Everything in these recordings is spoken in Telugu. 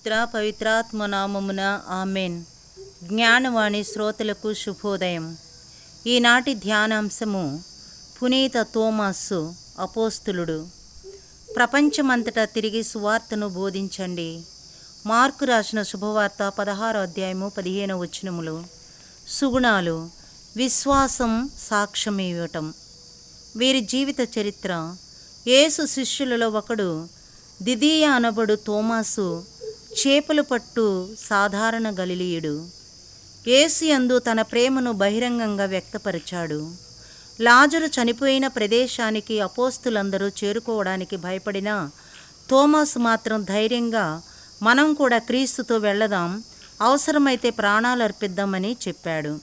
పుత్ర పవిత్రాత్మ నామమున ఆమెన్. జ్ఞానవాణి శ్రోతలకు శుభోదయం. ఈనాటి ధ్యానాంశము పునీత తోమాసు అపోస్తులుడు. ప్రపంచమంతటా తిరిగి సువార్తను బోధించండి. మార్కు రాసిన శుభవార్త 16వ అధ్యాయము 15వ వచనములు. సుగుణాలు: విశ్వాసం, సాక్ష్యం ఇవ్వటం. వీరి జీవిత చరిత్ర: యేసు శిష్యులలో ఒకడు దిదియ అనబడు తోమాసు చేపలు పట్టు సాధారణ గలిలీయుడు. యేసు యందు తన ప్రేమను బహిరంగంగా వ్యక్తపరిచాడు. లాజరు చనిపోయిన ప్రదేశానికి అపోస్తులందరూ చేరుకోవడానికి భయపడిన తోమాసు మాత్రం ధైర్యంగా మనం కూడా క్రీస్తుతో వెళ్లదాం, అవసరమైతే ప్రాణాలు అర్పిద్దామని చెప్పాడు.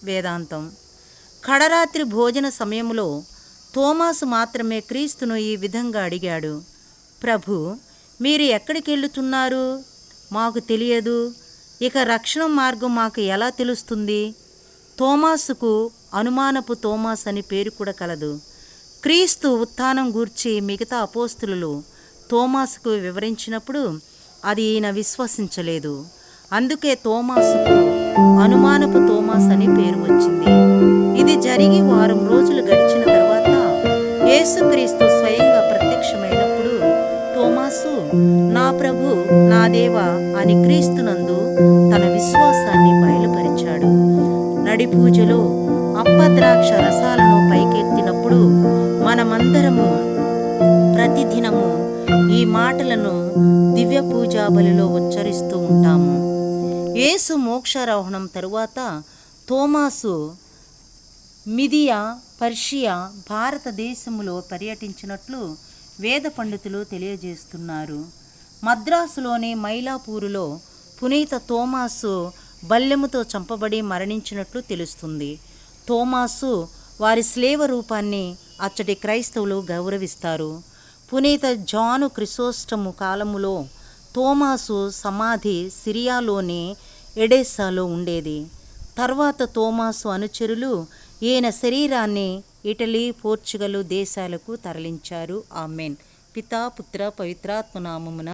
వేదాంతం: కడరాత్రి భోజన సమయంలో తోమాసు మాత్రమే క్రీస్తును ఈ విధంగా అడిగాడు: ప్రభు, మీరు ఎక్కడికి వెళ్తున్నారు? మాకు తెలియదు. ఇక రక్షణ మార్గం మాకు ఎలా తెలుస్తుంది? తోమాసుకు అనుమానపు తోమాస్ అని పేరు కూడా కలదు. క్రీస్తు ఉత్థానం గూర్చి మిగతా అపోస్తులు తోమాసుకు వివరించినప్పుడు అది ఈయన విశ్వసించలేదు. అందుకే తోమాసుకు అనుమానపు తోమాస్ అని పేరు వచ్చింది. ఇది జరిగి వారం రోజులు గడిచిన తర్వాత యేసుక్రీస్తు స్వయంగా ప్రత్యక్షమైనప్పుడు తోమాసు, నా ప్రభు, నా దేవా అని క్రీస్తునందు తన విశ్వాసాన్ని బయలుపరిచాడు. నడి పూజలో అప్పద్రాక్ష రసాలను పైకెత్తినప్పుడు మనమందరము ప్రతిదినము ఈ మాటలను దివ్య పూజా బలిలో ఉచ్చరిస్తూ ఉంటాము. యేసు మోక్షారోహణం తరువాత తోమాసు మిదియా, పర్షియా, భారతదేశములో పర్యటించినట్లు వేద పండితులు తెలియజేస్తున్నారు. మద్రాసులోని మైలాపూరులో పునీత తోమాసు బల్లెముతో చంపబడి మరణించినట్లు తెలుస్తుంది. తోమాసు వారి స్లేవ రూపాన్ని అచ్చటి క్రైస్తవులు గౌరవిస్తారు. పునీత జాను క్రిసోస్టము కాలములో తోమాసు సమాధి సిరియాలోని ఎడెస్సాలో ఉండేది. తర్వాత తోమాసు అనుచరులు ఈయన శరీరాన్ని ఇటలీ, పోర్చుగల్ దేశాలకు తరలించారు. ఆమెన్. పితా, పుత్ర, పవిత్రాత్మ నామమున